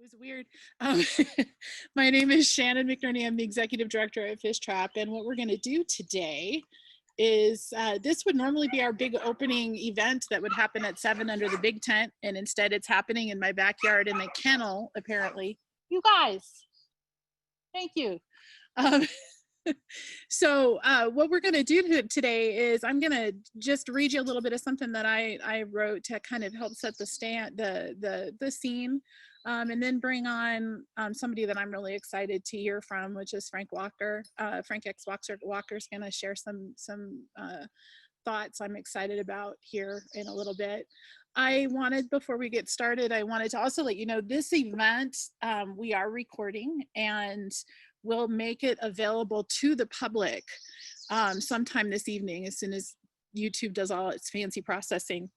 was weird. Um, my name is Shannon McNerney. I'm the executive director at Fishtrap. And what we're going to do today is this would normally be our big opening event that would happen at 7 under the big tent. And instead it's happening in my backyard in the kennel, apparently. You guys, thank you. Um, so what we're going to do today is I'm going to just read you a little bit of something that I wrote to kind of help set the scene, and then bring on somebody that I'm really excited to hear from, which is Frank Walker. Frank X Walker's going to share some thoughts I'm excited about here in a little bit. Before we get started, I wanted to also let you know this event we are recording, and we'll make it available to the public sometime this evening as soon as YouTube does all its fancy processing.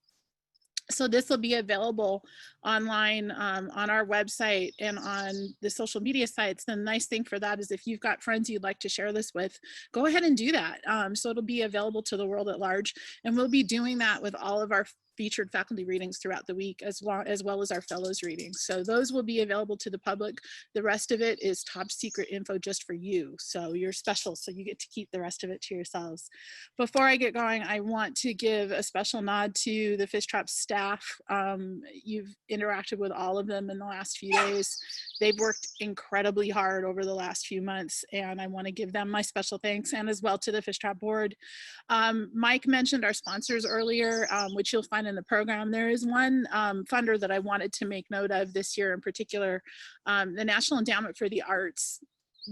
So this will be available online on our website and on the social media sites. The nice thing for that is if you've got friends you'd like to share this with, go ahead and do that. So it'll be available to the world at large. And we'll be doing that with all of our featured faculty readings throughout the week, as well as our fellows readings. So those will be available to the public. The rest of it is top secret info just for you. So you're special, so you get to keep the rest of it to yourselves. Before I get going, I want to give a special nod to the Fishtrap staff. You've interacted with all of them in the last few days. They've worked incredibly hard over the last few months, and I want to give them my special thanks, and as well to the Fishtrap board. Mike mentioned our sponsors earlier, which you'll find in the program. There is one funder that I wanted to make note of this year in particular. The National Endowment for the Arts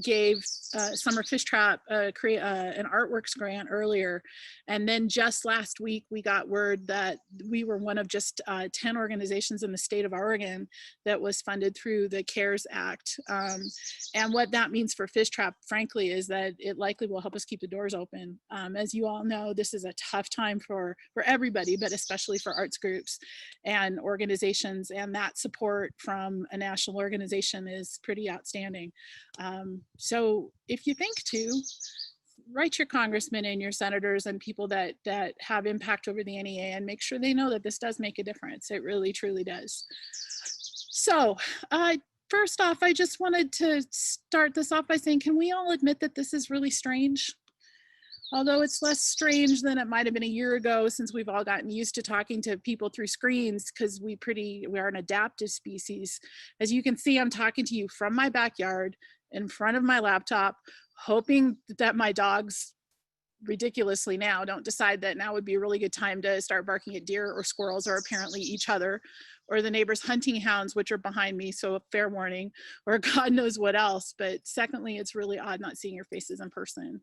gave Summer Fishtrap an artworks grant earlier, and then just last week we got word that we were one of just 10 organizations in the state of Oregon that was funded through the CARES Act. And what that means for Fishtrap, frankly, is that it likely will help us keep the doors open. As you all know, this is a tough time for everybody, but especially for arts groups and organizations, and that support from a national organization is pretty outstanding. So if you think to, write your congressmen and your senators and people that have impact over the NEA and make sure they know that this does make a difference. It really, truly does. So first off, I just wanted to start this off by saying, can we all admit that this is really strange? Although it's less strange than it might have been a year ago, since we've all gotten used to talking to people through screens, because we are an adaptive species. As you can see, I'm talking to you from my backyard in front of my laptop, hoping that my dogs ridiculously now don't decide that now would be a really good time to start barking at deer or squirrels, or apparently each other, or the neighbor's hunting hounds, which are behind me, so fair warning, or God knows what else. But secondly, it's really odd not seeing your faces in person.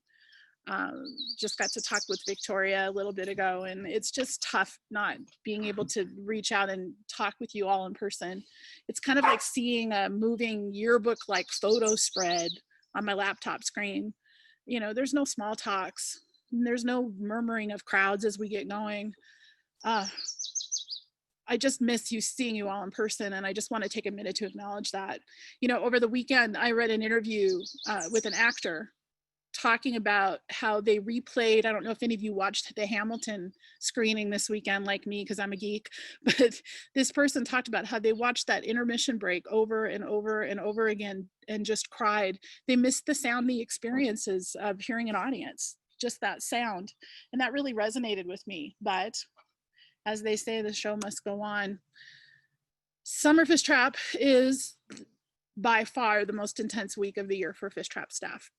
Just got to talk with Victoria a little bit ago, and it's just tough not being able to reach out and talk with you all in person. It's kind of like seeing a moving yearbook like photo spread on my laptop screen. You know, there's no small talks, there's no murmuring of crowds as we get going. I just miss seeing you all in person, and I just want to take a minute to acknowledge that. You know, over the weekend I read an interview with an actor talking about how they replayed, I don't know if any of you watched the Hamilton screening this weekend like me, because I'm a geek, but this person talked about how they watched that intermission break over and over and over again and just cried. They missed the sound, the experiences of hearing an audience, just that sound. And that really resonated with me. But as they say, the show must go on. Summer Fishtrap is by far the most intense week of the year for Fishtrap staff.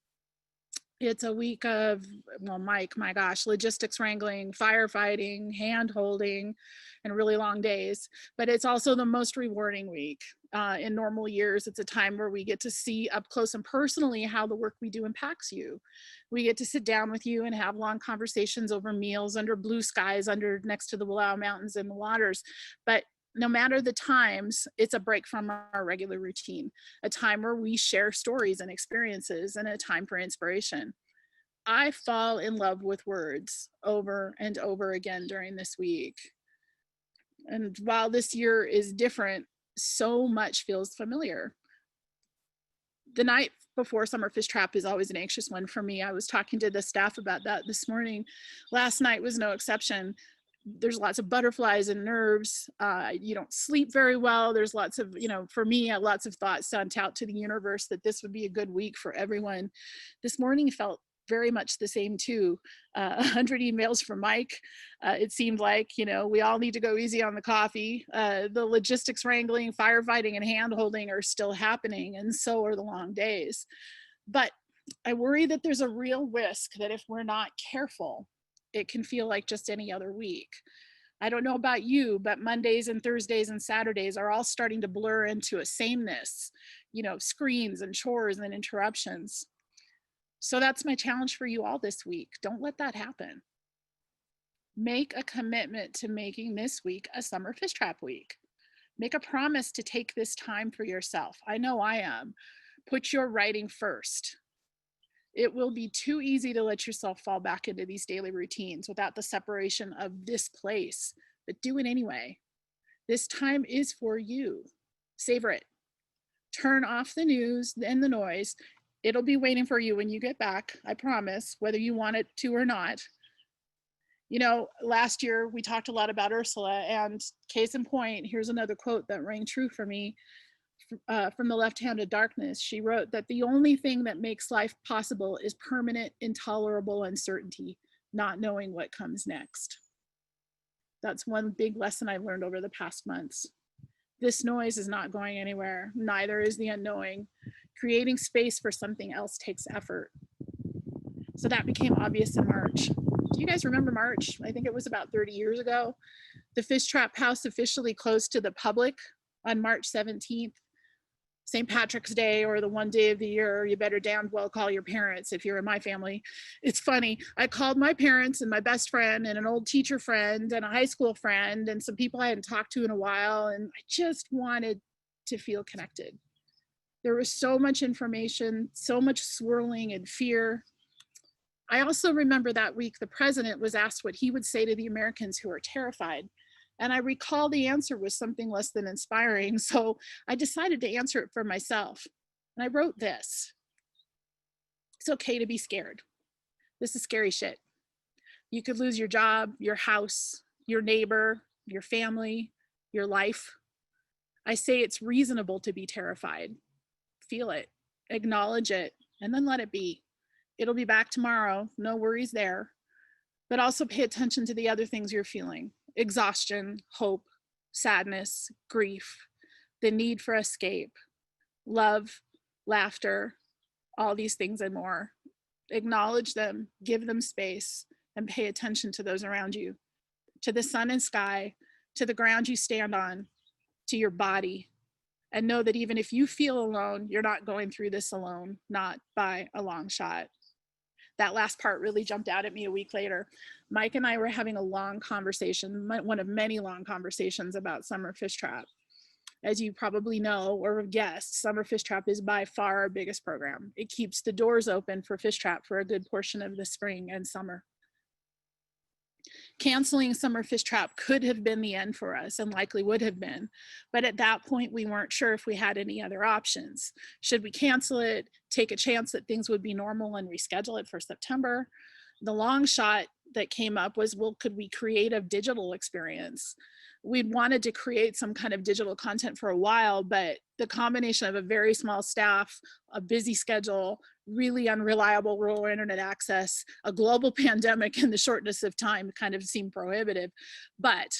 It's a week of, well, my gosh, logistics wrangling, firefighting, hand holding, and really long days. But it's also the most rewarding week. In normal years, it's a time where we get to see up close and personally how the work we do impacts you. We get to sit down with you and have long conversations over meals under blue skies, next to the Willow Mountains and the waters. But no matter the times, it's a break from our regular routine, a time where we share stories and experiences, and a time for inspiration. I fall in love with words over and over again during this week. And while this year is different, so much feels familiar. The night before Summer Fishtrap is always an anxious one for me. I was talking to the staff about that this morning. Last night was no exception. there's lots of butterflies and nerves. You don't sleep very well. There's lots of, for me, lots of thoughts sent out to the universe that this would be a good week for everyone. This morning felt very much the same too. 100 emails from Mike. It seemed like, we all need to go easy on the coffee. The logistics wrangling, firefighting, and hand holding are still happening, and so are the long days. But I worry that there's a real risk that if we're not careful, it can feel like just any other week. I don't know about you, but Mondays and Thursdays and Saturdays are all starting to blur into a sameness, screens and chores and interruptions. So that's my challenge for you all this week. Don't let that happen. Make a commitment to making this week a Summer Fishtrap week. Make a promise to take this time for yourself. I know I am. Put your writing first. It will be too easy to let yourself fall back into these daily routines without the separation of this place, but do it anyway. This time is for you. Savor it. Turn off the news and the noise. It'll be waiting for you when you get back, I promise, whether you want it to or not. Last year we talked a lot about Ursula, and case in point, here's another quote that rang true for me. From The Left Hand of Darkness, she wrote that the only thing that makes life possible is permanent, intolerable uncertainty, not knowing what comes next. That's one big lesson I've learned over the past months. This noise is not going anywhere. Neither is the unknowing. Creating space for something else takes effort. So that became obvious in March. Do you guys remember March? I think it was about 30 years ago. The Fishtrap House officially closed to the public on March 17th. St. Patrick's Day, or the one day of the year you better damn well call your parents if you're in my family. It's funny. I called my parents and my best friend and an old teacher friend and a high school friend and some people I hadn't talked to in a while, and I just wanted to feel connected. There was so much information, so much swirling and fear. I also remember that week the president was asked what he would say to the Americans who are terrified. And I recall the answer was something less than inspiring, so I decided to answer it for myself. And I wrote this: it's okay to be scared. This is scary shit. You could lose your job, your house, your neighbor, your family, your life. I say it's reasonable to be terrified. Feel it, acknowledge it, and then let it be. It'll be back tomorrow, no worries there. But also pay attention to the other things you're feeling: exhaustion, hope, sadness, grief, the need for escape, love, laughter, all these things and more. Acknowledge them, give them space, and pay attention to those around you, to the sun and sky, to the ground you stand on, to your body. And know that even if you feel alone, you're not going through this alone, not by a long shot. That last part really jumped out at me a week later. Mike and I were having a long conversation, one of many long conversations about Summer Fishtrap. As you probably know or have guessed, Summer Fishtrap is by far our biggest program. It keeps the doors open for Fishtrap for a good portion of the spring and summer. Canceling Summer Fishtrap could have been the end for us, and likely would have been. But at that point, we weren't sure if we had any other options. Should we cancel it, take a chance that things would be normal and reschedule it for September? The long shot that came up was, well, could we create a digital experience? We'd wanted to create some kind of digital content for a while, but the combination of a very small staff, a busy schedule, really unreliable rural internet access, a global pandemic, and the shortness of time kind of seemed prohibitive. But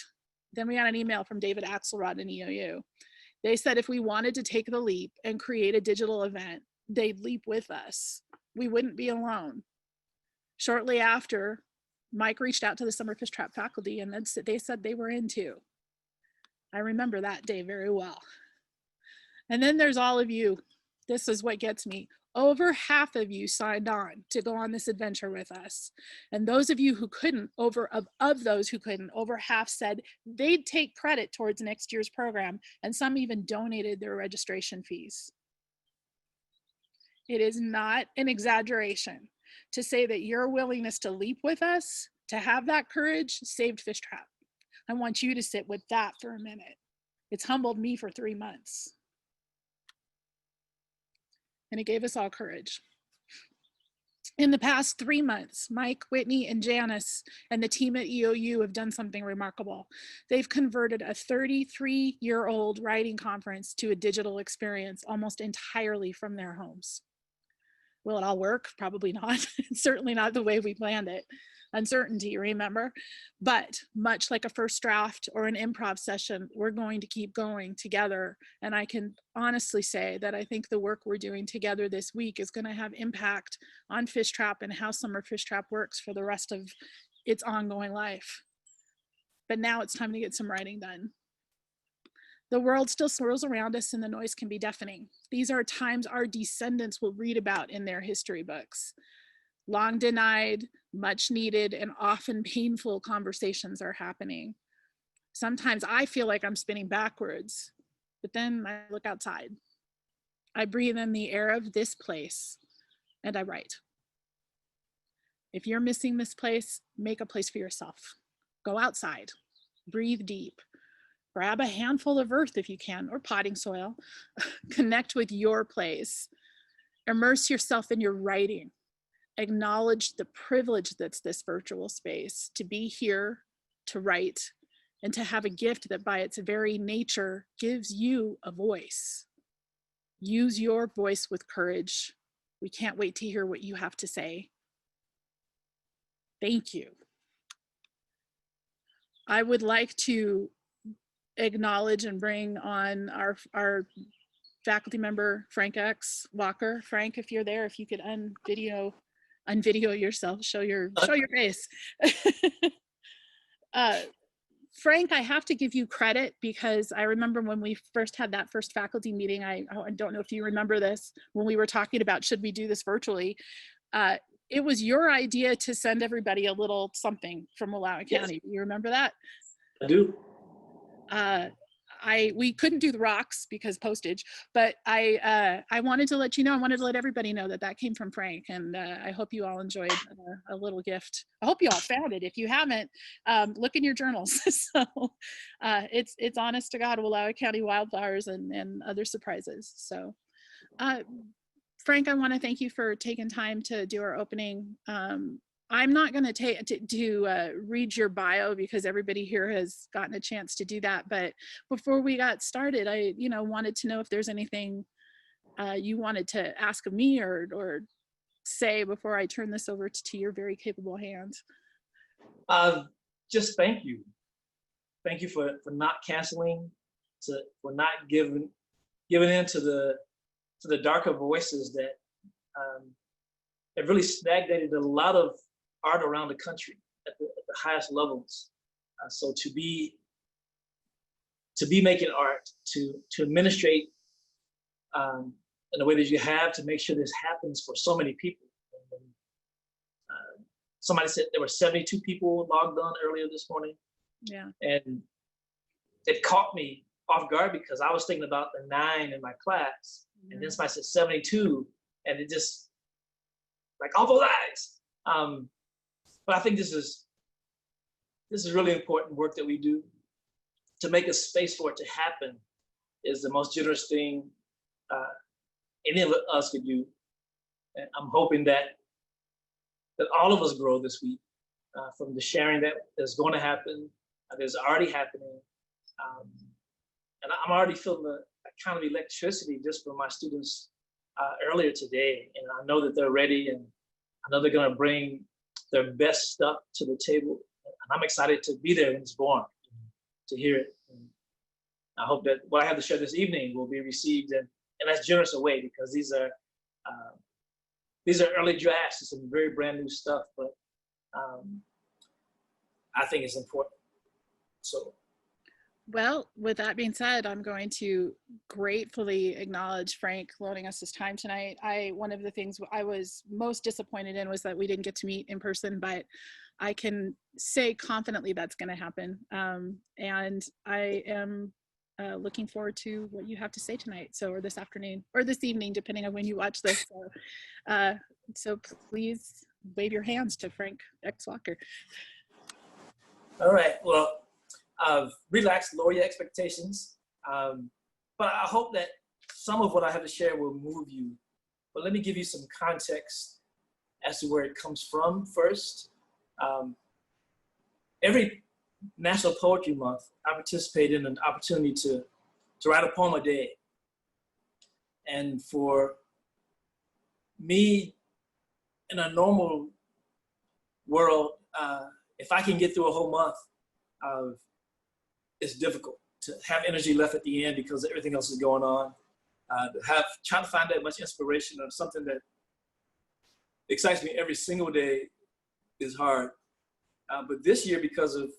then we got an email from David Axelrod and EOU. They said if we wanted to take the leap and create a digital event, they'd leap with us. We wouldn't be alone. Shortly after, Mike reached out to the Summer Fishtrap faculty, and then they said they were in too. I remember that day very well. And then there's all of you. This is what gets me. Over half of you signed on to go on this adventure with us. And those of you who couldn't, of those who couldn't, over half said they'd take credit towards next year's program, and some even donated their registration fees. It is not an exaggeration to say that your willingness to leap with us, to have that courage, saved Fishtrap. I want you to sit with that for a minute. It's humbled me for 3 months. And it gave us all courage. In the past 3 months, Mike, Whitney, and Janice and the team at EOU have done something remarkable. They've converted a 33-year-old writing conference to a digital experience almost entirely from their homes. Will it all work? Probably not. Certainly not the way we planned it. Uncertainty, remember? But much like a first draft or an improv session, we're going to keep going together. And I can honestly say that I think the work we're doing together this week is going to have impact on Fishtrap and how Summer Fishtrap works for the rest of its ongoing life. But now it's time to get some writing done. The world still swirls around us and the noise can be deafening. These are times our descendants will read about in their history books. Long denied, much needed, and often painful conversations are happening. Sometimes I feel like I'm spinning backwards, but then I look outside. I breathe in the air of this place and I write. If you're missing this place, make a place for yourself. Go outside, breathe deep. Grab a handful of earth if you can, or potting soil. Connect with your place. Immerse yourself in your writing. Acknowledge the privilege that's this virtual space, to be here, to write, and to have a gift that by its very nature gives you a voice. Use your voice with courage. We can't wait to hear what you have to say. Thank you. I would like to acknowledge and bring on our faculty member, Frank X. Walker. Frank, if you're there, if you could unvideo yourself, show your face. Frank, I have to give you credit because I remember when we first had that first faculty meeting, I don't know if you remember this, when we were talking about should we do this virtually, it was your idea to send everybody a little something from Wallowa County. Yes. You remember that? I do. We couldn't do the rocks because postage, but I wanted to let you know, I wanted to let everybody know that that came from Frank, and I hope you all enjoyed a little gift. I hope you all found it. If you haven't, look in your journals. So it's honest to God, Wallowa County wildflowers and other surprises. So Frank, I want to thank you for taking time to do our opening. I'm not going to read your bio because everybody here has gotten a chance to do that. But before we got started, I wanted to know if there's anything you wanted to ask of me or say before I turn this over to your very capable hands. Just thank you. Thank you for not canceling, for not giving in to the darker voices that have really stagnated a lot of art around the country at the highest levels. So to be making art, to administrate in the way that you have, to make sure this happens for so many people. Somebody said there were 72 people logged on earlier this morning. Yeah. And it caught me off guard because I was thinking about the 9 in my class. And then somebody said 72, and it just, like, all those eyes. But I think this is really important work that we do. To make a space for it to happen is the most generous thing any of us could do. And I'm hoping that all of us grow this week from the sharing that is going to happen, that is already happening. And I'm already feeling the kind of electricity just from my students earlier today. And I know that they're ready, and I know they're going to bring their best stuff to the table. And I'm excited to be there when it's born, to hear it. And I hope that what I have to share this evening will be received in as generous a way, because these are early drafts. It's some very brand new stuff, but I think it's important. So. Well, with that being said, I'm going to gratefully acknowledge Frank loaning us his time tonight. One of the things I was most disappointed in was that we didn't get to meet in person, but I can say confidently that's going to happen. And I am looking forward to what you have to say tonight, or this afternoon, or this evening, depending on when you watch this. So please wave your hands to Frank X. Walker. All right. Well. Relax, lower your expectations. But I hope that some of what I have to share will move you. But let me give you some context as to where it comes from first. Every National Poetry Month, I participate in an opportunity to write a poem a day. And for me, in a normal world, if I can get through a whole month, it's difficult to have energy left at the end because everything else is going on. Trying to find that much inspiration or something that excites me every single day is hard. But this year, because of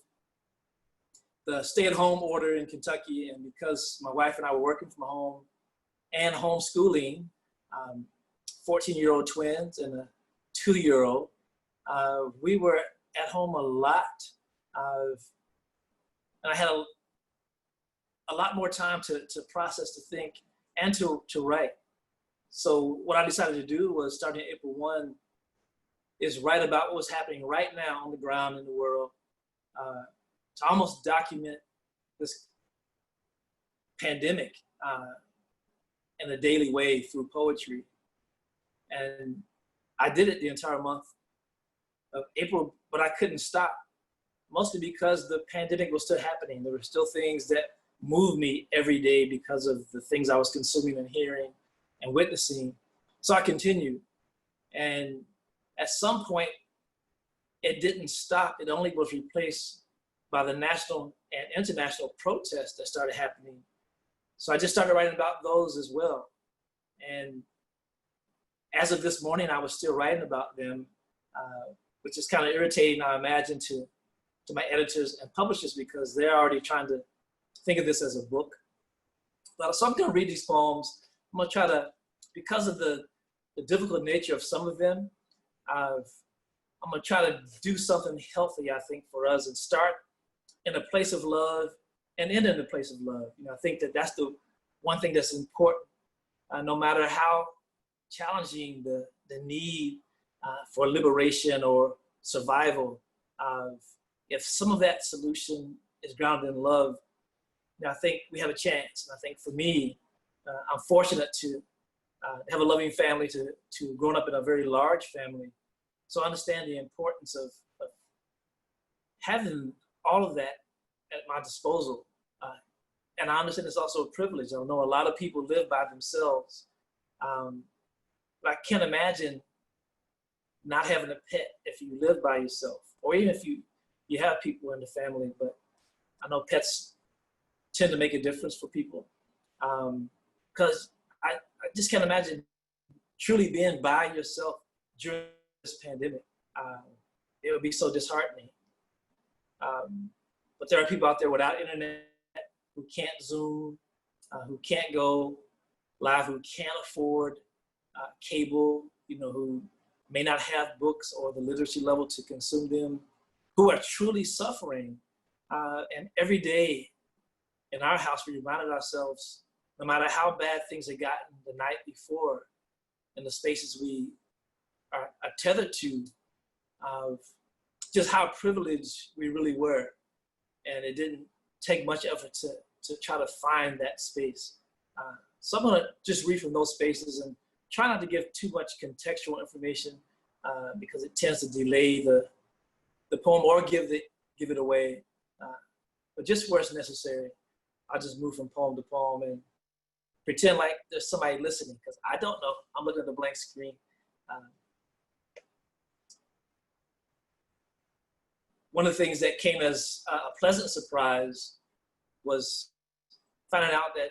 the stay-at-home order in Kentucky, and because my wife and I were working from home and homeschooling 14-year-old twins and a 2-year-old, we were at home a lot. And I had a lot more time to process, to think, and to write. So what I decided to do was, starting April 1, is write about what was happening right now on the ground in the world, to almost document this pandemic in a daily way through poetry. And I did it the entire month of April, but I couldn't stop, mostly because the pandemic was still happening. There were still things that moved me every day because of the things I was consuming and hearing and witnessing. So I continued. And at some point, it didn't stop. It only was replaced by the national and international protests that started happening. So I just started writing about those as well. And as of this morning, I was still writing about them, which is kind of irritating, I imagine, to my editors and publishers, because they're already trying to think of this as a book. But so I'm going to read these poems. I'm going to try to, because of the difficult nature of some of them, I'm going to try to do something healthy, I think, for us, and start in a place of love and end in a place of love. You know, I think that that's the one thing that's important. No matter how challenging the need for liberation or survival, if some of that solution is grounded in love, you know, I think we have a chance. And I think for me, I'm fortunate to have a loving family, to grown up in a very large family. So I understand the importance of having all of that at my disposal. And I understand it's also a privilege. I know a lot of people live by themselves. But I can't imagine not having a pet if you live by yourself, or even if you have people in the family. But I know pets tend to make a difference for people. Because I just can't imagine truly being by yourself during this pandemic. It would be so disheartening. But there are people out there without internet, who can't Zoom, who can't go live, who can't afford cable, you know, who may not have books or the literacy level to consume them, who are truly suffering. And every day in our house, we reminded ourselves, no matter how bad things had gotten the night before, in the spaces we are tethered to, of just how privileged we really were. And it didn't take much effort to try to find that space. So I'm gonna just read from those spaces and try not to give too much contextual information, because it tends to delay the poem or give it away. But just where it's necessary, I'll just move from poem to poem and pretend like there's somebody listening, because I don't know. I'm looking at the blank screen. One of the things that came as a pleasant surprise was finding out that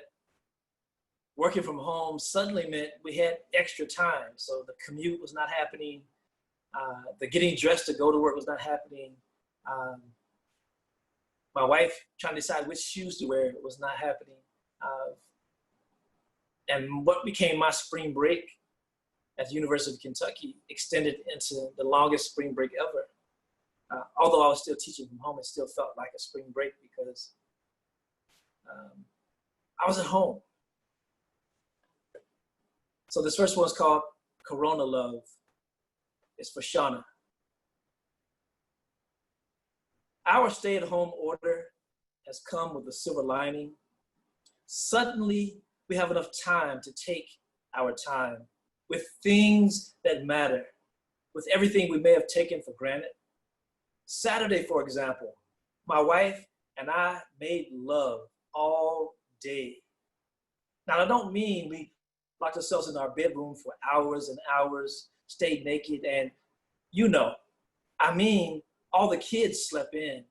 working from home suddenly meant we had extra time. So the commute was not happening. The getting dressed to go to work was not happening. My wife trying to decide which shoes to wear was not happening. And what became my spring break at the University of Kentucky extended into the longest spring break ever. Although I was still teaching from home, it still felt like a spring break because I was at home. So this first one is called Corona Love. It's for Shannon. Our stay-at-home order has come with a silver lining. Suddenly, we have enough time to take our time with things that matter. with everything we may have taken for granted. Saturday, for example, my wife and I made love all day. Now, I don't mean we locked ourselves in our bedroom for hours and hours, stayed naked, and you know, I mean, all the kids slept in,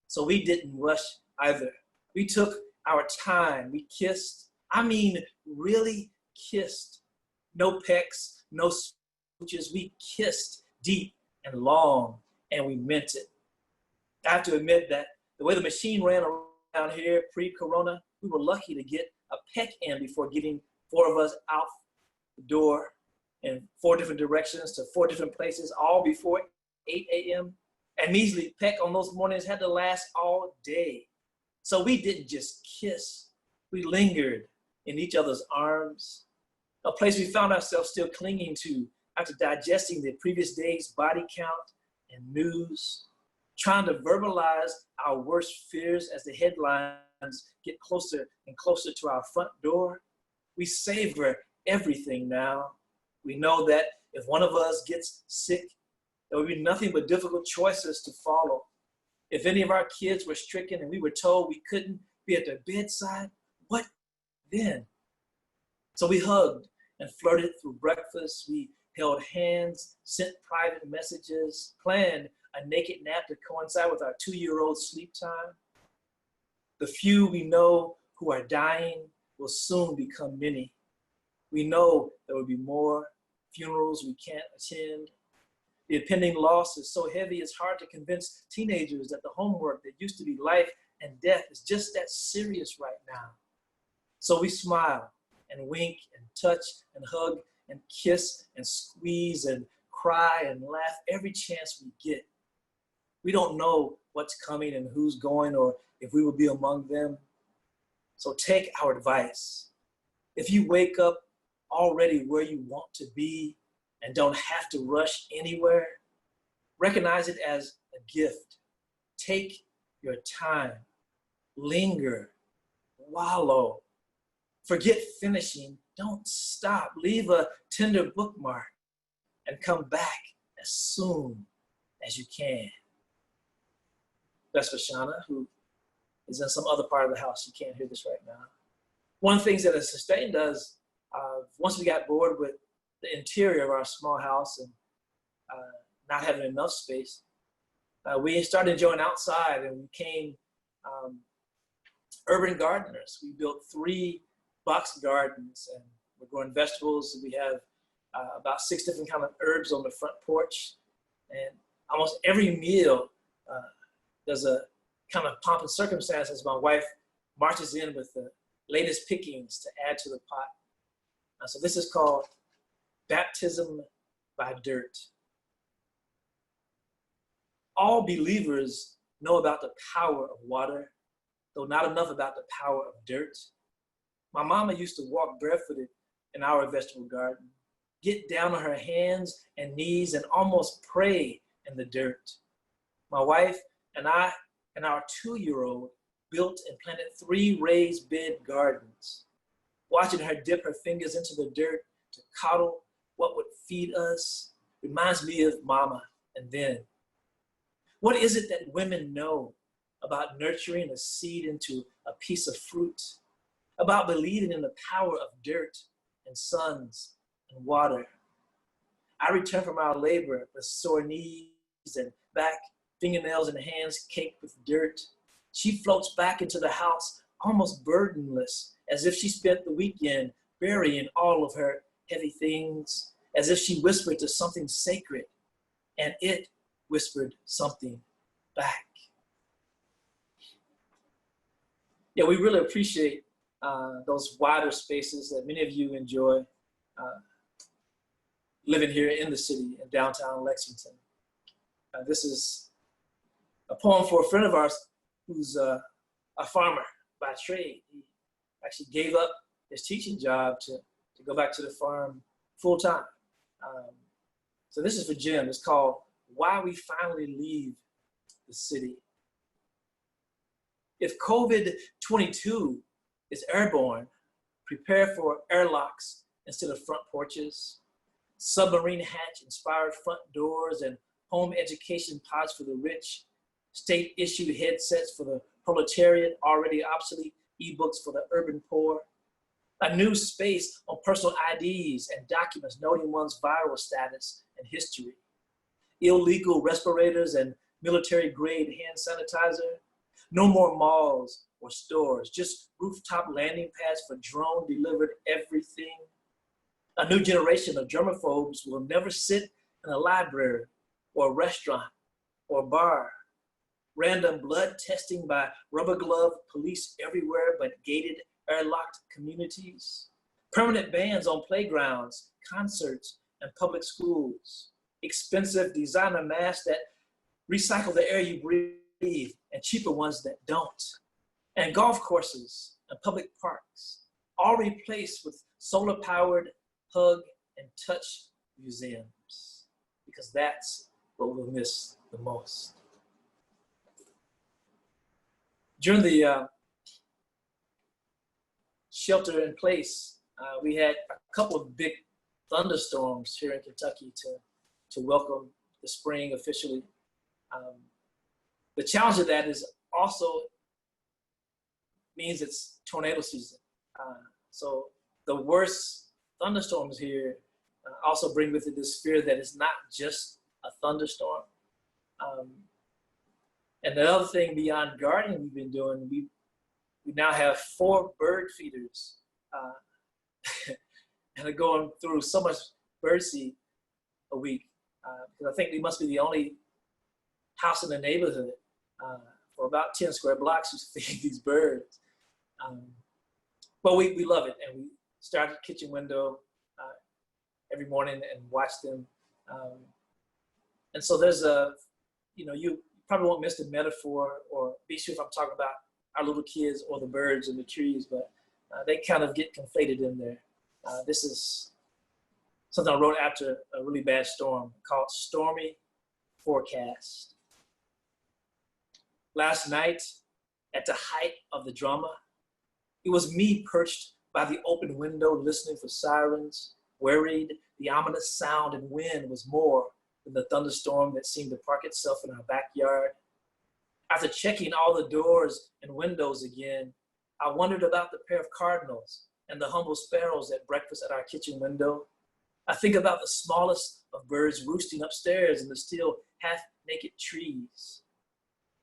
so we didn't rush either. We took our time, we kissed, I mean, really kissed. No pecks, no smooches, we kissed deep and long, and we meant it. I have to admit that the way the machine ran around here pre-corona, we were lucky to get a peck in before getting 4 of us out the door in 4 different directions to 4 different places, all before 8 a.m. And measly peck on those mornings had to last all day. So we didn't just kiss, we lingered in each other's arms, a place we found ourselves still clinging to after digesting the previous day's body count and news, trying to verbalize our worst fears as the headlines get closer and closer to our front door. We savor everything now. We know that if one of us gets sick, there will be nothing but difficult choices to follow. If any of our kids were stricken and we were told we couldn't be at their bedside, what then? So we hugged and flirted through breakfast. We held hands, sent private messages, planned a naked nap to coincide with our 2-year-old sleep time. The few we know who are dying will soon become many. We know there will be more funerals we can't attend. The impending loss is so heavy, it's hard to convince teenagers that the homework that used to be life and death is just that serious right now. So we smile and wink and touch and hug and kiss and squeeze and cry and laugh every chance we get. We don't know what's coming and who's going or if we will be among them. So take our advice. If you wake up already where you want to be and don't have to rush anywhere, recognize it as a gift. Take your time, linger, wallow. Forget finishing, don't stop. Leave a tender bookmark and come back as soon as you can. That's for Shannon, who is in some other part of the house. She can't hear this right now. One of the things that has sustained us, once we got bored with the interior of our small house and not having enough space, we started enjoying outside and we became urban gardeners. We built 3 box gardens and we're growing vegetables. We have about 6 different kind of herbs on the front porch. And almost every meal, there's a kind of pomp and circumstance as my wife marches in with the latest pickings to add to the pot. So this is called baptism by dirt. All believers know about the power of water, though not enough about the power of dirt. My mama used to walk barefooted in our vegetable garden, get down on her hands and knees and almost pray in the dirt. My wife and I and our 2-year-old built and planted 3 raised bed gardens. Watching her dip her fingers into the dirt to coddle what would feed us reminds me of Mama and then. What is it that women know about nurturing a seed into a piece of fruit, about believing in the power of dirt and suns and water? I return from our labor with sore knees and back, fingernails and hands caked with dirt. She floats back into the house almost burdenless, as if she spent the weekend burying all of her heavy things, as if she whispered to something sacred, and it whispered something back. Yeah, we really appreciate those wider spaces that many of you enjoy living here in the city, in downtown Lexington. This is a poem for a friend of ours who's a farmer by trade. He actually gave up his teaching job to go back to the farm full time. So this is for Jim. It's called Why We Finally Leave the City. If COVID-22 is airborne, prepare for airlocks instead of front porches. submarine hatch-inspired front doors and home education pods for the rich, state-issued headsets for the proletariat, already obsolete ebooks for the urban poor, a new space on personal IDs and documents noting one's viral status and history, illegal respirators and military-grade hand sanitizer, no more malls or stores, just rooftop landing pads for drone-delivered everything. A new generation of germaphobes will never sit in a library or a restaurant or bar. Random blood testing by rubber glove police everywhere but gated, airlocked communities. Permanent bans on playgrounds, concerts, and public schools. Expensive designer masks that recycle the air you breathe and cheaper ones that don't. And golf courses and public parks, all replaced with solar-powered hug and touch museums, because that's what we'll miss the most. During the shelter in place, we had a couple of big thunderstorms here in Kentucky to welcome the spring officially. The challenge of that is also means it's tornado season. So the worst thunderstorms here also bring with it this fear that it's not just a thunderstorm. And the other thing beyond gardening we've been doing, we now have 4 bird feeders and are going through so much birdseed a week. Because I think we must be the only house in the neighborhood for about 10 square blocks who feed these birds. But we love it, and we start at the kitchen window every morning and watch them. And so there's you probably won't miss the metaphor or be sure if I'm talking about our little kids or the birds and the trees, but they kind of get conflated in there. This is something I wrote after a really bad storm called Stormy Forecast. Last night, at the height of the drama, it was me perched by the open window listening for sirens, worried the ominous sound and wind was more than the thunderstorm that seemed to park itself in our backyard. After checking all the doors and windows again, I wondered about the pair of cardinals and the humble sparrows at breakfast at our kitchen window. I think about the smallest of birds roosting upstairs in the still half-naked trees.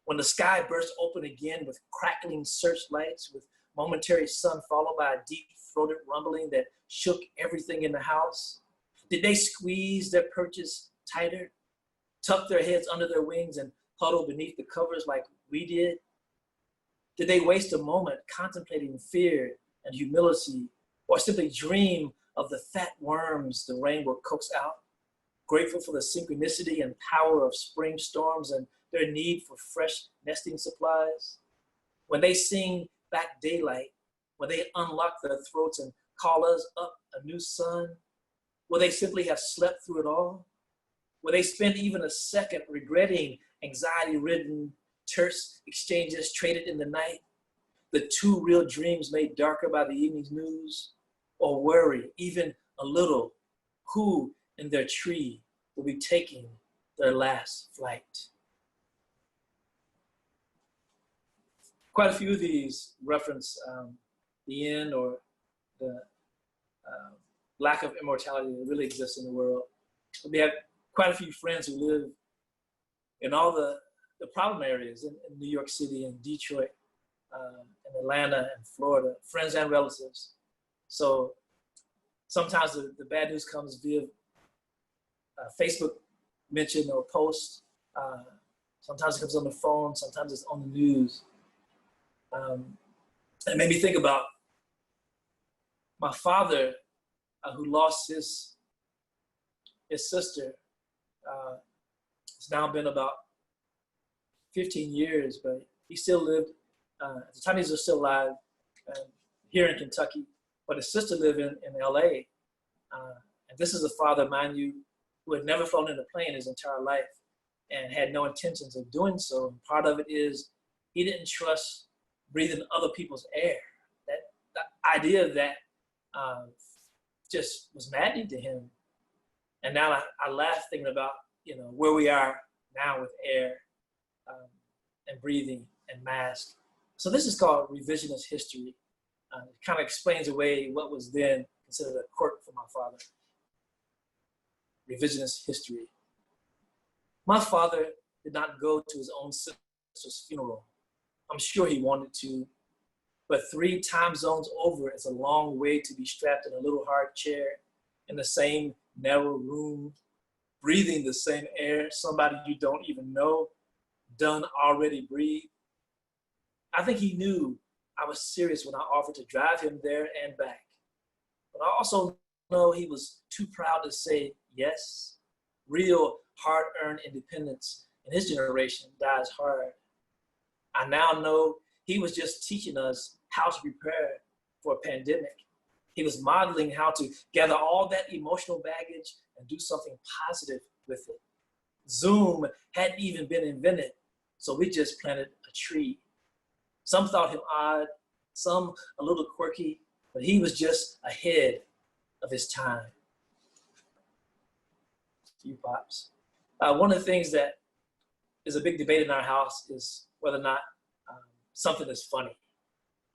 When the sky burst open again with crackling searchlights, with momentary sun followed by a deep-throated rumbling that shook everything in the house, did they squeeze their perches tighter, tuck their heads under their wings and huddle beneath the covers like we did? Did they waste a moment contemplating fear and humility, or simply dream of the fat worms the rain will coax out, grateful for the synchronicity and power of spring storms and their need for fresh nesting supplies? When they sing back daylight, when they unlock their throats and call us up a new sun, will they simply have slept through it all? Will they spend even a second regretting anxiety-ridden, terse exchanges traded in the night, the too real dreams made darker by the evening's news? Or worry, even a little, who in their tree will be taking their last flight? Quite a few of these reference the end or the lack of immortality that really exists in the world. We have quite a few friends who live in all the problem areas in New York City and Detroit, and Atlanta and Florida, friends and relatives. So sometimes the bad news comes via Facebook mention or post. Sometimes it comes on the phone, sometimes it's on the news. It made me think about my father, who lost his sister. It's now been about 15 years, but he still lived, at the time he was still alive, here in Kentucky, but his sister lived in LA. And this is a father, mind you, who had never flown in a plane his entire life and had no intentions of doing so. And part of it is he didn't trust breathing other people's air. The idea of that just was maddening to him. And now I laugh thinking about, where we are now with air and breathing and mask. So this is called revisionist history. It kind of explains away what was then considered a quirk for my father. Revisionist history. My father did not go to his own sister's funeral. I'm sure he wanted to, but 3 time zones over is a long way to be strapped in a little hard chair in the same narrow room, breathing the same air somebody you don't even know done already breathe. I think he knew I was serious when I offered to drive him there and back. But I also know he was too proud to say yes. Real hard-earned independence in his generation dies hard. I now know he was just teaching us how to prepare for a pandemic. He was modeling how to gather all that emotional baggage and do something positive with it. Zoom hadn't even been invented, so we just planted a tree. Some thought him odd, some a little quirky, but he was just ahead of his time. You pops. One of the things that is a big debate in our house is whether or not something is funny.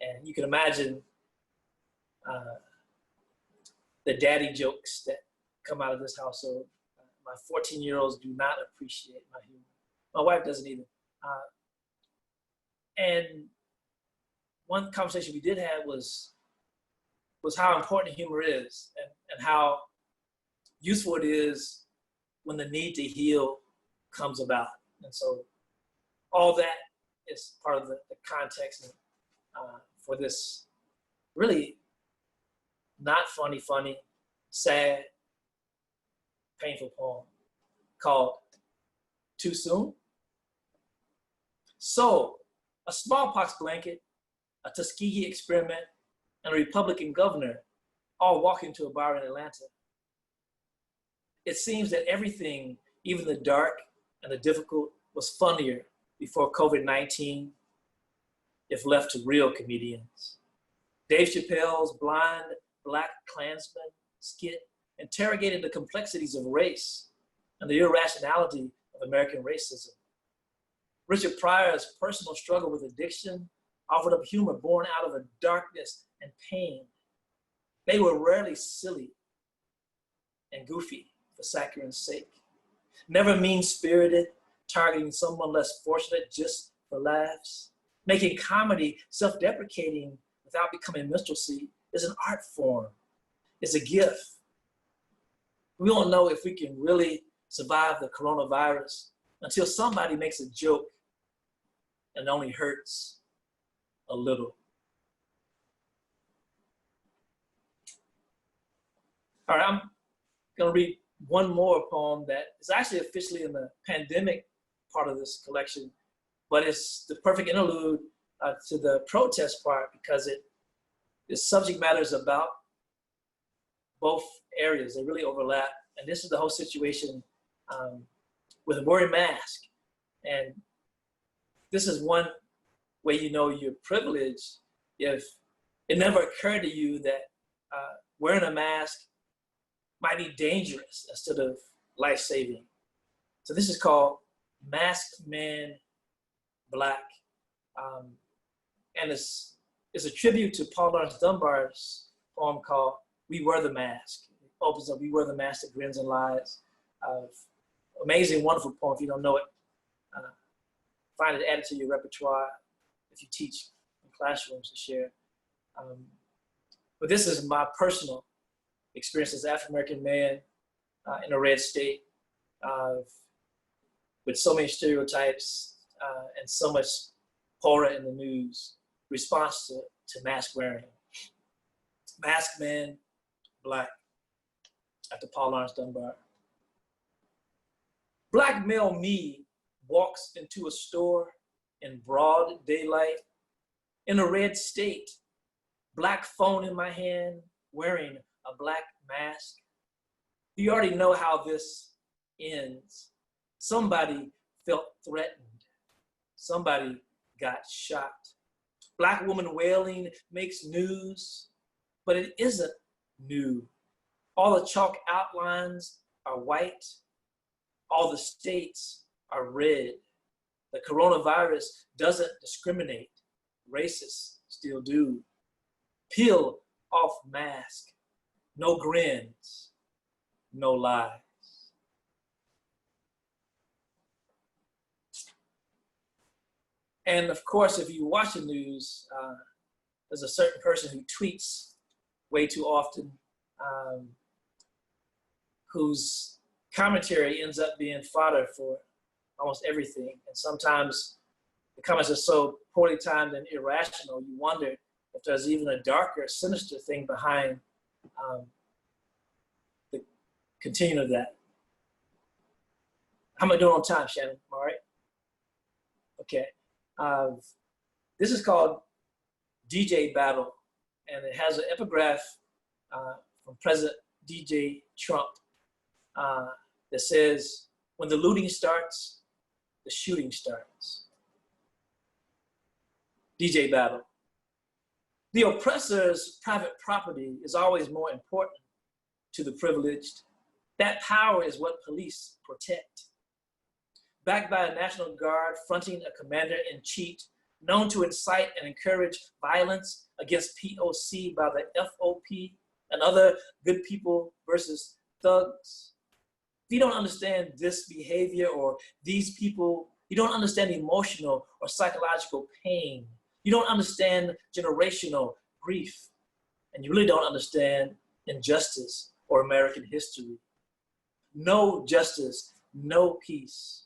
And you can imagine the daddy jokes that come out of this household. My 14-year-olds do not appreciate my humor. My wife doesn't either. And one conversation we did have was how important humor is and how useful it is when the need to heal comes about. And so all that is part of the context for this really not funny, sad, painful poem called Too Soon? So, a smallpox blanket, a Tuskegee experiment, and a Republican governor all walk into a bar in Atlanta. It seems that everything, even the dark and the difficult, was funnier before COVID-19 if left to real comedians. Dave Chappelle's blind Black Klansman skit interrogated the complexities of race and the irrationality of American racism. Richard Pryor's personal struggle with addiction offered up humor born out of a darkness and pain. They were rarely silly and goofy for saccharin's sake, never mean-spirited, targeting someone less fortunate just for laughs. Making comedy self-deprecating without becoming minstrelsy is an art form. It's a gift. We don't know if we can really survive the coronavirus until somebody makes a joke and it only hurts a little. All right, I'm gonna read one more poem that is actually officially in the pandemic part of this collection, but it's the perfect interlude to the protest part because the subject matter is about both areas. They really overlap. And this is the whole situation with wearing mask. And this is one way you know you're privileged if it never occurred to you that wearing a mask might be dangerous instead of life-saving. So this is called Masked Man Black. And it's a tribute to Paul Laurence Dunbar's poem called We Were the Mask. It opens up, We Were the Mask that grins and lies. Amazing, wonderful poem. If you don't know it, find it added to your repertoire if you teach in classrooms to share. But this is my personal experience as an African-American man in a red state with so many stereotypes and so much horror in the news, response to mask wearing. Masked Man Black, after Paul Laurence Dunbar. Black male me walks into a store in broad daylight, in a red state, black phone in my hand, wearing a black mask. You already know how this ends. Somebody felt threatened. Somebody got shot. Black woman wailing makes news, but it isn't new. All the chalk outlines are white. All the states are red. The coronavirus doesn't discriminate. Racists still do. Peel off mask. No grins. No lies. And of course, if you watch the news, there's a certain person who tweets way too often, whose commentary ends up being fodder for almost everything. And sometimes the comments are so poorly timed and irrational, you wonder if there's even a darker, sinister thing behind the continuing of that. How am I doing on time, Shannon? All right? Okay. This is called DJ Battle, and it has an epigraph from President DJ Trump that says, when the looting starts, the shooting starts. DJ Battle. The oppressor's private property is always more important to the privileged. That power is what police protect. Backed by a National Guard fronting a commander-in-chief known to incite and encourage violence against POC by the FOP and other good people versus thugs. If you don't understand this behavior or these people, you don't understand emotional or psychological pain. You don't understand generational grief. And you really don't understand injustice or American history. No justice, no peace.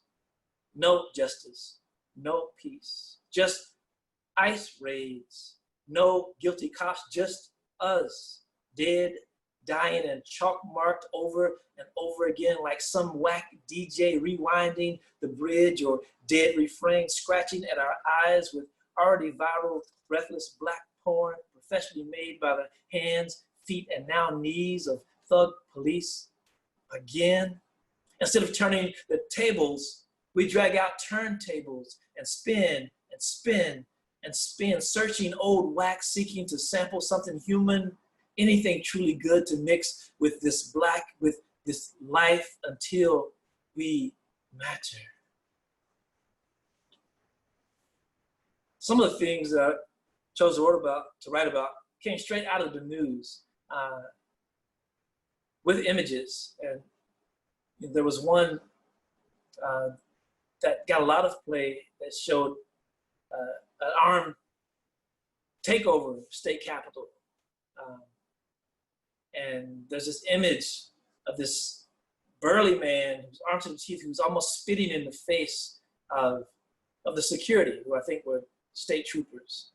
No justice, no peace. Just ICE raids, no guilty cops, just us, dead, dying, and chalk marked over and over again like some whack DJ rewinding the bridge or dead refrain, scratching at our eyes with already viral, breathless black porn, professionally made by the hands, feet, and now knees of thug police. Again, instead of turning the tables, we drag out turntables and spin and spin and spin, searching old wax, seeking to sample something human, anything truly good to mix with this black, with this life until we matter. Some of the things that I chose to write about came straight out of the news with images. And there was one that got a lot of play that showed an armed takeover of state capitol. And there's this image of this burly man who's armed to the teeth, who's almost spitting in the face of the security, who I think were state troopers.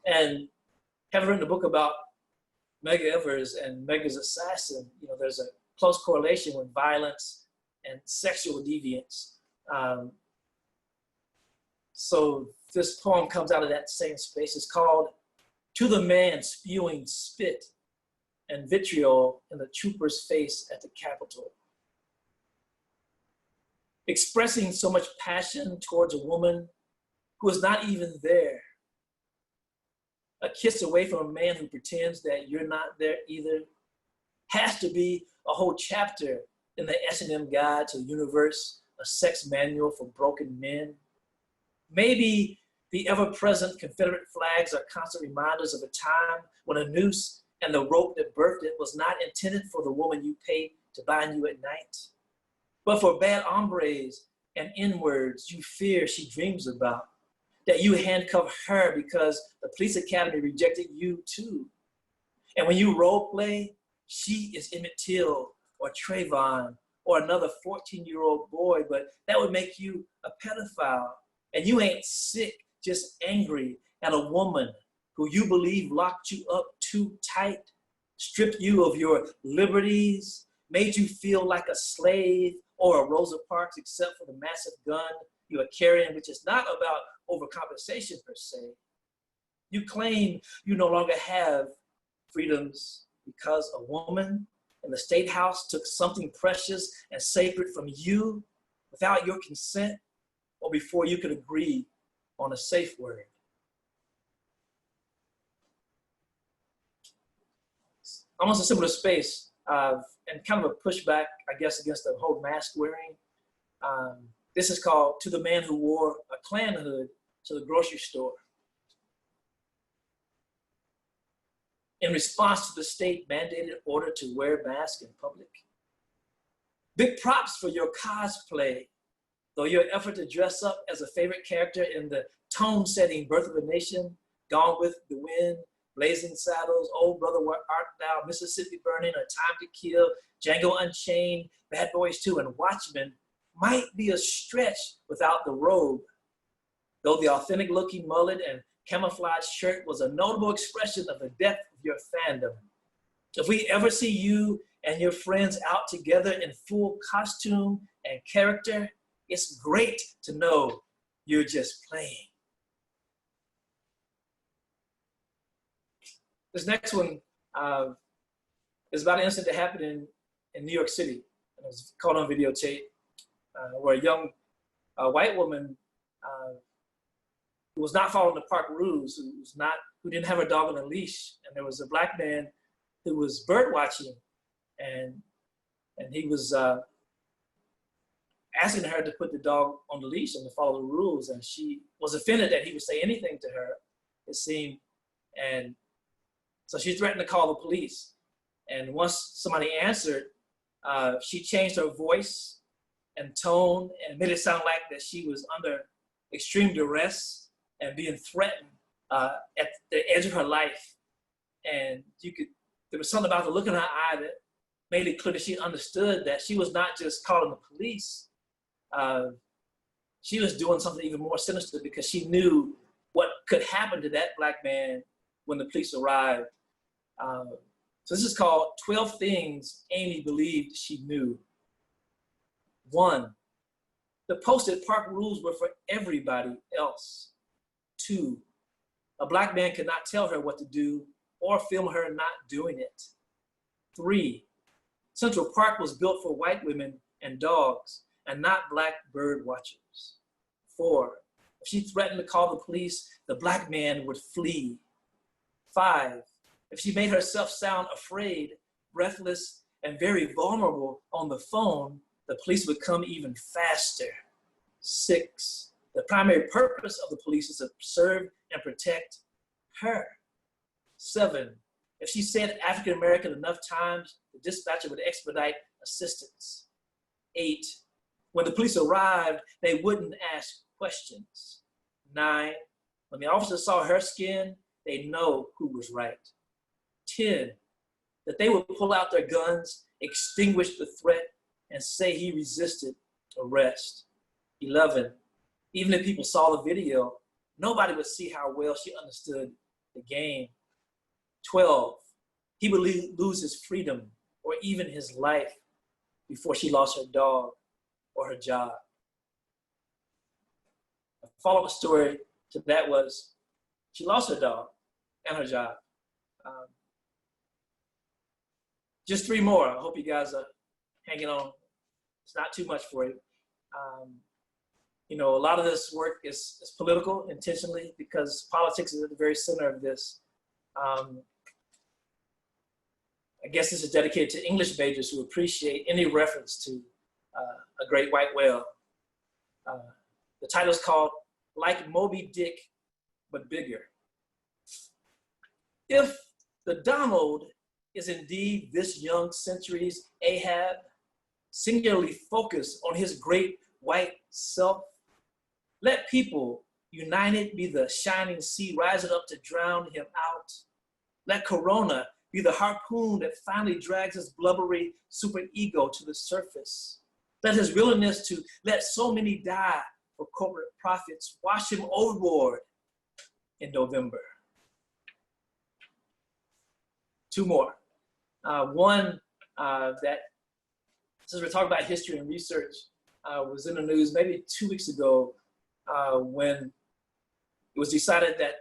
And having written a book about Medgar Evers and Medgar's assassin, you know, there's a close correlation with violence and sexual deviance. So this poem comes out of that same space. It's called "To the Man Spewing Spit and Vitriol in the Trooper's Face at the Capitol." Expressing so much passion towards a woman who is not even there. A kiss away from a man who pretends that you're not there either. Has to be a whole chapter in the S&M Guide to the Universe, a sex manual for broken men. Maybe the ever-present Confederate flags are constant reminders of a time when a noose and the rope that birthed it was not intended for the woman you paid to bind you at night, but for bad hombres and N-words you fear she dreams about, that you handcuff her because the police academy rejected you too. And when you role play, she is Emmett Till or Trayvon or another 14-year-old boy, but that would make you a pedophile. And you ain't sick, just angry at a woman who you believe locked you up too tight, stripped you of your liberties, made you feel like a slave or a Rosa Parks, except for the massive gun you are carrying, which is not about overcompensation per se. You claim you no longer have freedoms because a woman in the state house took something precious and sacred from you without your consent or before you could agree on a safe word. Almost a similar space and kind of a pushback, I guess, against the whole mask wearing. This is called "To the Man Who Wore a Klan Hood to the Grocery Store." In response to the state mandated order to wear masks in public. Big props for your cosplay, though your effort to dress up as a favorite character in the tone-setting Birth of a Nation, Gone with the Wind, Blazing Saddles, Old Brother Where Art Thou, Mississippi Burning, A Time to Kill, Django Unchained, Bad Boys 2, and Watchmen might be a stretch without the robe, though the authentic-looking mullet and camouflage shirt was a notable expression of the depth of your fandom. If we ever see you and your friends out together in full costume and character, it's great to know you're just playing. This next one is about an incident that happened in New York City. It was caught on videotape where a young white woman who was not following the park rules, who didn't have her dog on a leash, and there was a black man who was bird watching, and he was asking her to put the dog on the leash and to follow the rules, and she was offended that he would say anything to her, it seemed, and so she threatened to call the police. And once somebody answered, she changed her voice and tone and made it sound like that she was under extreme duress and being threatened at the edge of her life. And there was something about the look in her eye that made it clear that she understood that she was not just calling the police. She was doing something even more sinister because she knew what could happen to that black man when the police arrived. So this is called 12 Things Amy Believed She Knew. 1, the posted park rules were for everybody else. 2, a black man could not tell her what to do or film her not doing it. 3, Central Park was built for white women and dogs and not black bird watchers. 4, if she threatened to call the police, the black man would flee. 5, if she made herself sound afraid, breathless, and very vulnerable on the phone, the police would come even faster. 6, the primary purpose of the police is to serve and protect her. 7, if she said African American enough times, the dispatcher would expedite assistance. 8, when the police arrived, they wouldn't ask questions. 9, when the officer saw her skin, they'd know who was right. 10, that they would pull out their guns, extinguish the threat, and say he resisted arrest. 11, even if people saw the video, nobody would see how well she understood the game. 12, he would lose his freedom or even his life before she lost her dog or her job. A follow-up story to that was she lost her dog and her job. Just 3 more. I hope you guys are hanging on. It's not too much for you. A lot of this work is political intentionally because politics is at the very center of this. I guess this is dedicated to English majors who appreciate any reference to a great white whale. The title is called Like Moby Dick, but Bigger. If the Donald is indeed this young century's Ahab, singularly focused on his great white self, let people united be the shining sea rising up to drown him out. Let Corona be the harpoon that finally drags his blubbery superego to the surface. Let his willingness to let so many die for corporate profits wash him overboard in November. 2 more. One that, since we're talking about history and research, was in the news maybe 2 weeks ago when it was decided that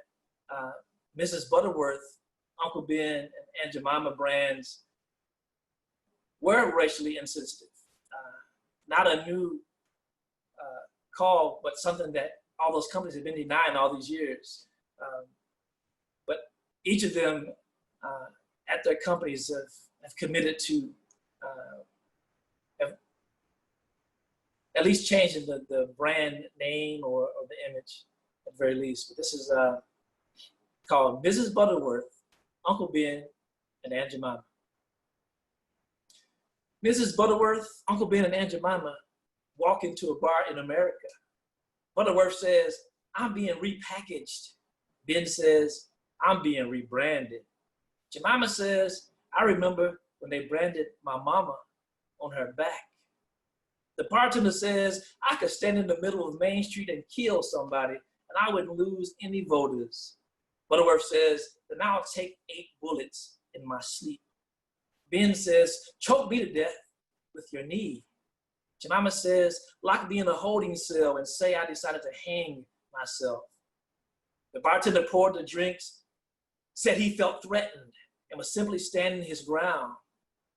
Mrs. Butterworth, Uncle Ben, and Aunt Jemima brands were racially insensitive. Not a new call, but something that all those companies have been denying all these years. But each of them at their companies have committed to at least changing the brand name or the image at the very least. But this is called Mrs. Butterworth, Uncle Ben, and Aunt Jemima. Mrs. Butterworth, Uncle Ben, and Aunt Jemima walk into a bar in America. Butterworth says, "I'm being repackaged." Ben says, "I'm being rebranded." Jemima says, "I remember when they branded my mama on her back." The bartender says, "I could stand in the middle of Main Street and kill somebody, and I wouldn't lose any voters." Butterworth says, "Then I'll take 8 bullets in my sleep." Ben says, "Choke me to death with your knee." Jemima says, "Lock me in a holding cell and say I decided to hang myself." The bartender poured the drinks, said he felt threatened and was simply standing his ground.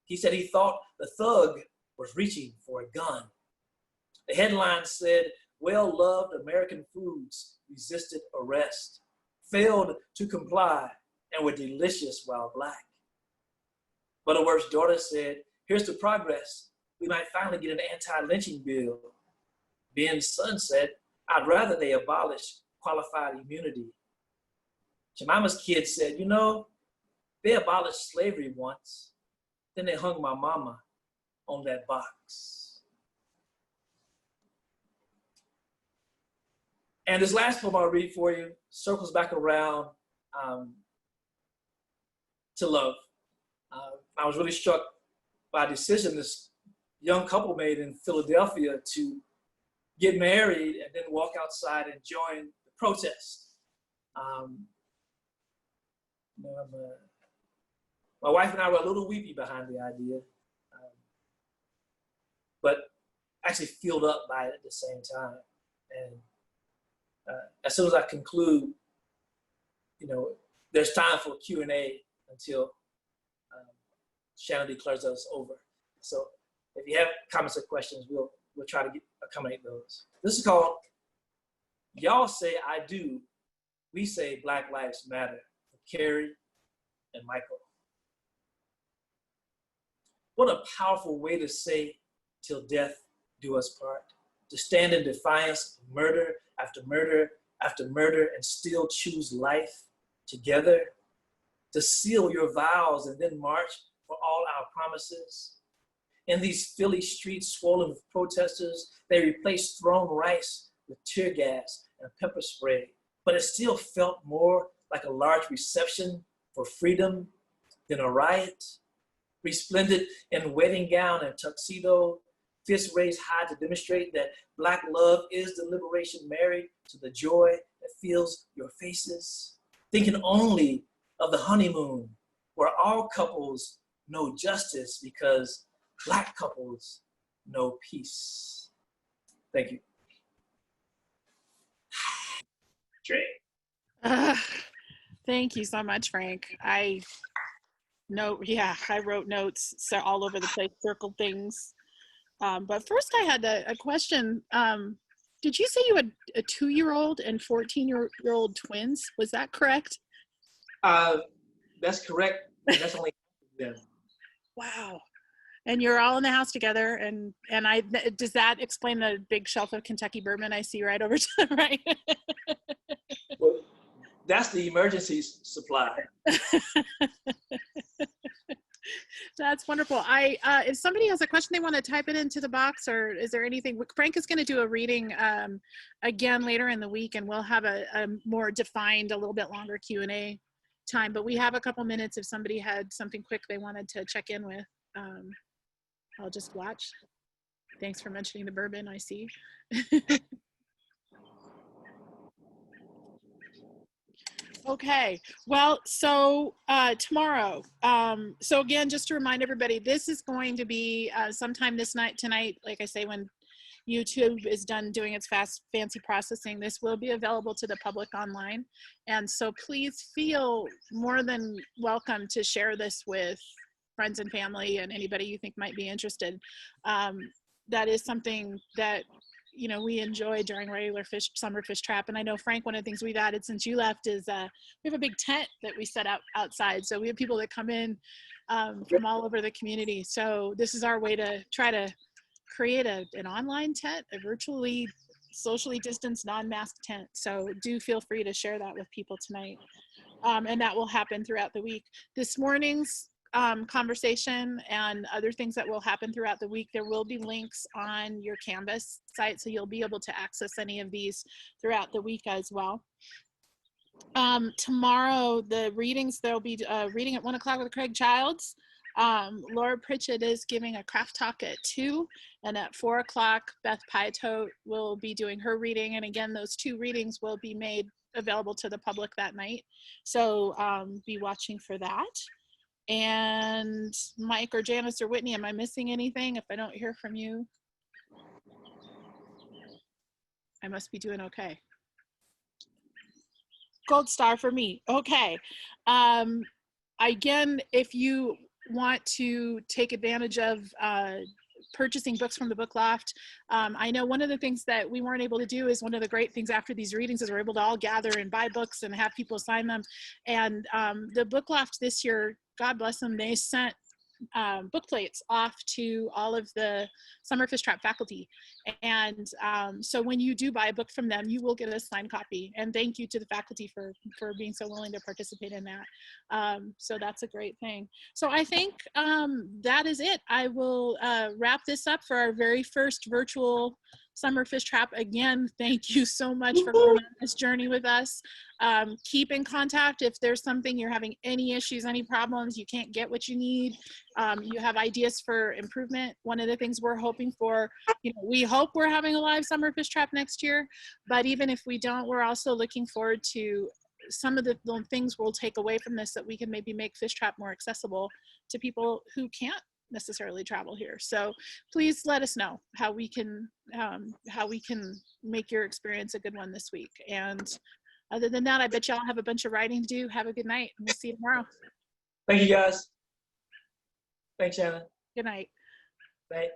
He said he thought the thug was reaching for a gun. The headline said, "Well-loved American foods resisted arrest, failed to comply, and were delicious while black." Butterworth's daughter said, "Here's to progress. We might finally get an anti-lynching bill." Ben's son said, "I'd rather they abolish qualified immunity." Jemima's kid said, "You know, they abolished slavery once. Then they hung my mama on that box." And this last poem I'll read for you circles back around to love. I was really struck by a decision this young couple made in Philadelphia to get married and then walk outside and join the protest. My wife and I were a little weepy behind the idea, but actually filled up by it at the same time. And as soon as I conclude, there's time for Q&A until Shannon declares us over. So if you have comments or questions, we'll try to accommodate those. This is called "Y'all Say I Do, We Say Black Lives Matter" for Carrie and Michael. What a powerful way to say "till death do us part," to stand in defiance of murder after murder after murder and still choose life together, to seal your vows and then march for all our promises. In these Philly streets swollen with protesters, they replaced thrown rice with tear gas and pepper spray, but it still felt more like a large reception for freedom than a riot. Resplendent in wedding gown and tuxedo, fists raised high to demonstrate that Black love is the liberation married to the joy that fills your faces. Thinking only of the honeymoon, where all couples know justice because Black couples know peace. Thank you. Thank you so much, Frank. I wrote notes all over the place, circled things. But first I had a question. Did you say you had a 2-year-old and 14-year-old twins? Was that correct? That's correct. That's only them. Wow. And you're all in the house together, and does that explain the big shelf of Kentucky bourbon I see right over to the right? Well, that's the emergency supply. That's wonderful. If somebody has a question they want to type it into the box, or is there anything? Frank is going to do a reading again later in the week, and we'll have a more defined, a little bit longer Q&A time. But we have a couple minutes if somebody had something quick they wanted to check in with. I'll just watch. Thanks for mentioning the bourbon, I see. Okay, well, so tomorrow, so again, just to remind everybody, this is going to be sometime tonight, like I say, when YouTube is done doing its fancy processing, this will be available to the public online. And so please feel more than welcome to share this with friends and family and anybody you think might be interested. That is something that we enjoy during regular summer fish trap. And I know, Frank, one of the things we've added since you left is we have a big tent that we set out outside. So we have people that come in from all over the community. So this is our way to try to create an online tent, a virtually socially distanced non-mask tent. So do feel free to share that with people tonight. And that will happen throughout the week. This morning's conversation and other things that will happen throughout the week, there will be links on your Canvas site, so you'll be able to access any of these throughout the week as well. Tomorrow, the readings, there'll be reading at 1 o'clock with Craig Childs. Laura Pritchett is giving a craft talk at 2, and at 4 o'clock, Beth Pietote will be doing her reading. And again, those 2 readings will be made available to the public that night. So be watching for that. And Mike or Janice or Whitney, am I missing anything? If I don't hear from you, I must be doing okay. Gold star for me. Okay. Again, if you want to take advantage of purchasing books from the Book Loft, I know one of the things that we weren't able to do is one of the great things after these readings is we're able to all gather and buy books and have people sign them. And the Book Loft this year, God bless them, they sent book plates off to all of the Summer Fishtrap faculty. And so when you do buy a book from them, you will get a signed copy. And thank you to the faculty for being so willing to participate in that. So that's a great thing. So I think that is it. I will wrap this up for our very first virtual Summer Fishtrap. Again, thank you so much for going on this journey with us. Keep in contact if there's something you're having any issues, any problems, you can't get what you need, you have ideas for improvement. One of the things we're hoping for, we hope we're having a live Summer Fishtrap next year, but even if we don't, we're also looking forward to some of the things we'll take away from this, that we can maybe make Fishtrap more accessible to people who can't necessarily travel here. So please let us know how we can make your experience a good one this week. And other than that, I bet y'all have a bunch of writing to do. Have a good night, and we'll see you tomorrow. Thank you, guys. Thanks, Shannon. Good night. Bye.